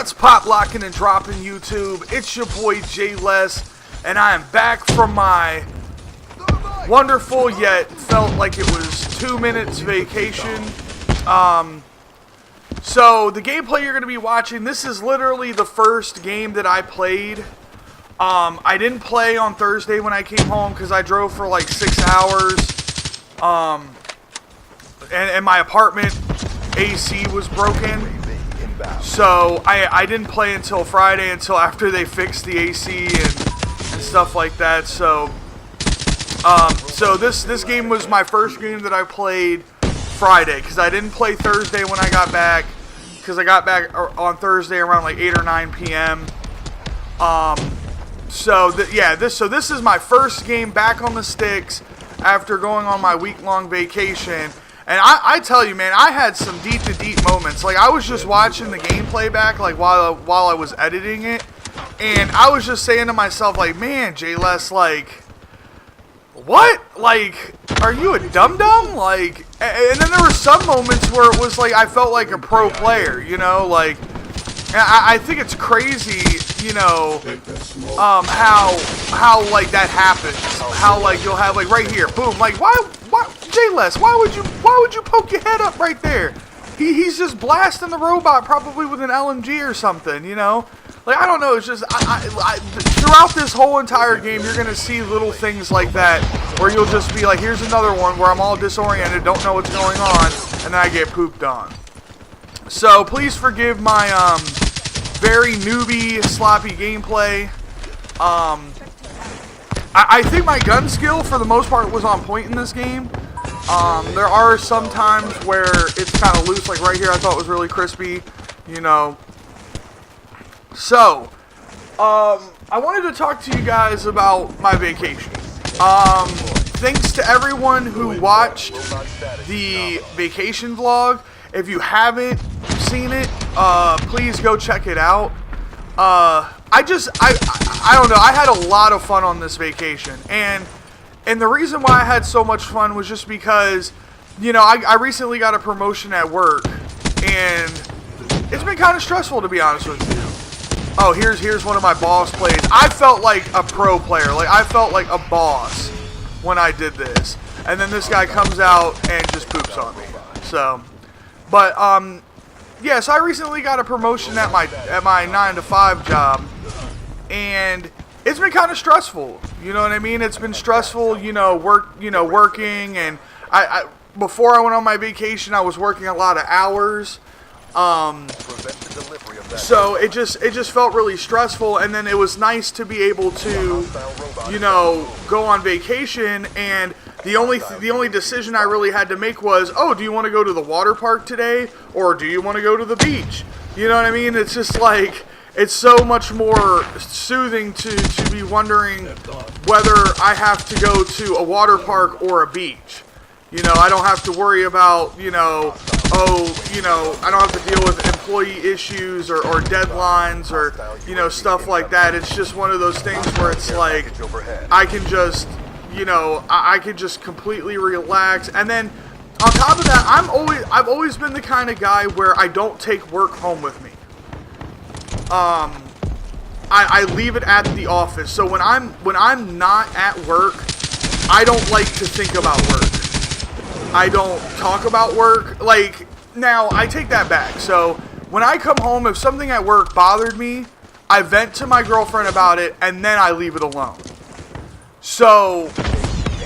What's pop locking and dropping YouTube? It's your boy Jay Les, and I am back from my wonderful yet felt like it was 2 minutes vacation. So the gameplay you're going to be watching, this is literally the first game that I played. I didn't play on Thursday when I came home because I drove for like 6 hours. And my apartment AC was broken. So I didn't play until Friday, until after they fixed the AC and stuff like that. So this game was my first game that I played Friday, because I didn't play Thursday when I got back, because I got back on Thursday around like 8 or 9 p.m. So this is my first game back on the sticks after going on my week-long vacation. And I tell you, man, I had some deep moments. Like, I was just watching the gameplay back, like, while I was editing it, and I was just saying to myself, like, man, Jay Les, like, what? Like, are you a dum-dum? Like, and then there were some moments where it was like I felt like a pro player, you know? Like, I think it's crazy, you know, how like that happens. How, like, you'll have, like, right here, boom, like, why, Jay Les, why would you poke your head up right there? He's just blasting the robot probably with an LMG or something, you know? Like, I don't know, it's just, throughout this whole entire game, you're gonna see little things like that, where you'll just be like, here's another one where I'm all disoriented, don't know what's going on, and then I get pooped on. So, please forgive my, very newbie, sloppy gameplay. I think my gun skill, for the most part, was on point in this game. There are some times where it's kind of loose, like right here, I thought it was really crispy, you know. So, I wanted to talk to you guys about my vacation. Thanks to everyone who watched the vacation vlog. If you haven't seen it, please go check it out. I don't know, I had a lot of fun on this vacation, and the reason why I had so much fun was just because, you know, I recently got a promotion at work, and it's been kind of stressful, to be honest with you. Oh, here's one of my boss plays. I felt like a pro player, like I felt like a boss when I did this, and then this guy comes out and just poops on me. So, but yeah, so I recently got a promotion at my 9-to-5 job, and it's been kind of stressful. You know what I mean? It's been stressful, you know, working, and I before I went on my vacation, I was working a lot of hours. So it just felt really stressful, and then it was nice to be able to, you know, go on vacation, and the only decision I really had to make was, oh, do you want to go to the water park today, or do you want to go to the beach? You know what I mean? It's just like, it's so much more soothing to be wondering whether I have to go to a water park or a beach. You know, I don't have to worry about, you know, I don't have to deal with employee issues or deadlines or, you know, stuff like that. It's just one of those things where it's like, I can just, you know, I can just completely relax. And then on top of that, I've always been the kind of guy where I don't take work home with me. I leave it at the office. So when I'm not at work, I don't like to think about work. I don't talk about work. Like, now, I take that back. So, when I come home, if something at work bothered me, I vent to my girlfriend about it, and then I leave it alone. So,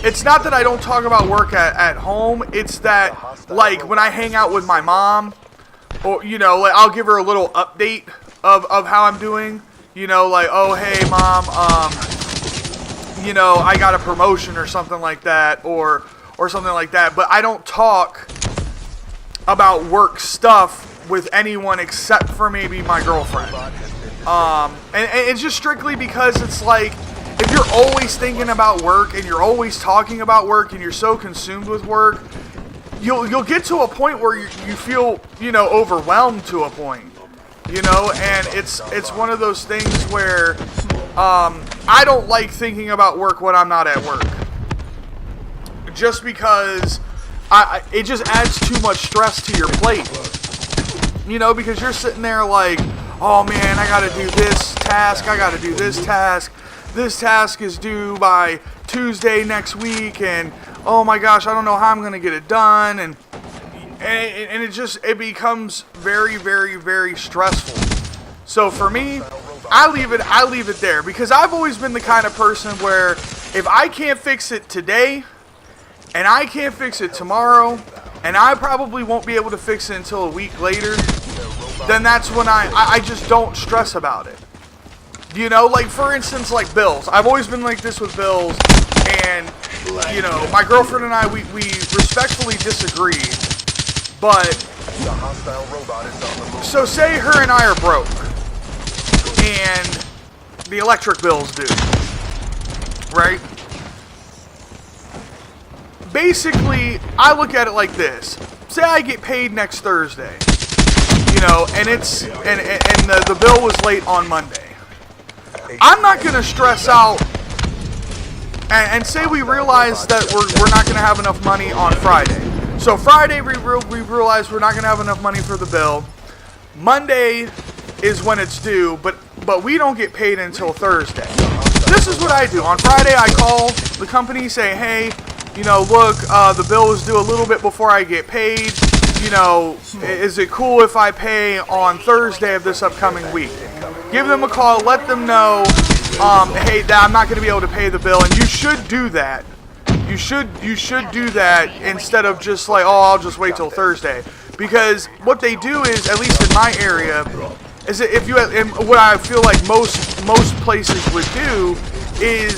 it's not that I don't talk about work at home. It's that, like, when I hang out with my mom, or, you know, like, I'll give her a little update of how I'm doing. You know, like, oh, hey, Mom, you know, I got a promotion or something like that, or something like that, but I don't talk about work stuff with anyone except for maybe my girlfriend. And it's just strictly because it's like, if you're always thinking about work and you're always talking about work and you're so consumed with work, you'll get to a point where you feel, you know, overwhelmed to a point, you know, and it's one of those things where I don't like thinking about work when I'm not at work. Just because it just adds too much stress to your plate. You know, because you're sitting there like, oh man, I gotta do this task, I gotta do this task. This task is due by Tuesday next week, and oh my gosh, I don't know how I'm gonna get it done, and it becomes very, very, very stressful. So for me, I leave it there, because I've always been the kind of person where if I can't fix it today, and I can't fix it tomorrow, and I probably won't be able to fix it until a week later, then that's when I just don't stress about it. You know, like for instance, like bills. I've always been like this with bills, and you know, my girlfriend and I, we respectfully disagree. But so say her and I are broke, and the electric bill's due, right? Basically, I look at it like this. Say I get paid next Thursday, you know, and the bill was late on Monday. I'm not going to stress out and say we realize that we're not going to have enough money on Friday. So Friday we realize we're not going to have enough money for the bill. Monday is when it's due, but we don't get paid until Thursday. This is what I do. On Friday I call the company, say, hey, you know, look, the bill is due a little bit before I get paid. You know, is it cool if I pay on Thursday of this upcoming week? Give them a call, let them know, hey, I'm not going to be able to pay the bill, and you should do that. You should do that instead of just like, oh, I'll just wait till Thursday. Because what they do is, at least in my area, is that if you have, and what I feel like most places would do is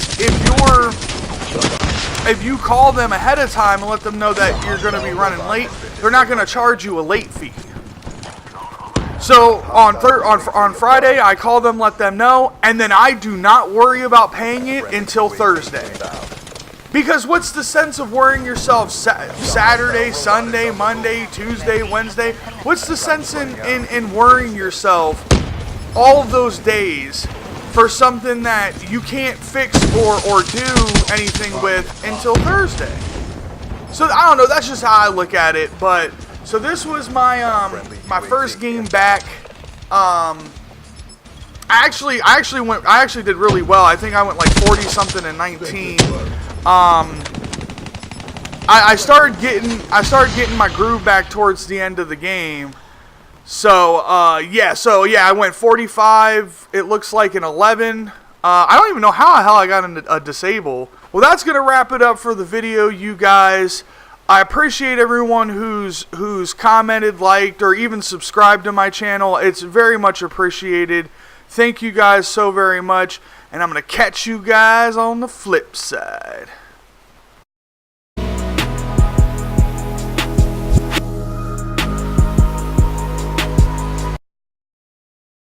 if you call them ahead of time and let them know that you're going to be running late, they're not going to charge you a late fee. So on Friday, I call them, let them know, and then I do not worry about paying it until Thursday. Because what's the sense of worrying yourself Saturday, Sunday, Monday, Tuesday, Wednesday? What's the sense in worrying yourself all of those days for something that you can't fix or do anything with until Thursday? So I don't know, that's just how I look at it. But so this was my my first game back. I actually did really well. I think I went like 40 something and 19. I started getting my groove back towards the end of the game. So I went 45. It looks like an 11. I don't even know how the hell I got a disable. Well, that's gonna wrap it up for the video, you guys. I appreciate everyone who's commented, liked, or even subscribed to my channel. It's very much appreciated. Thank you guys so very much, and I'm gonna catch you guys on the flip side.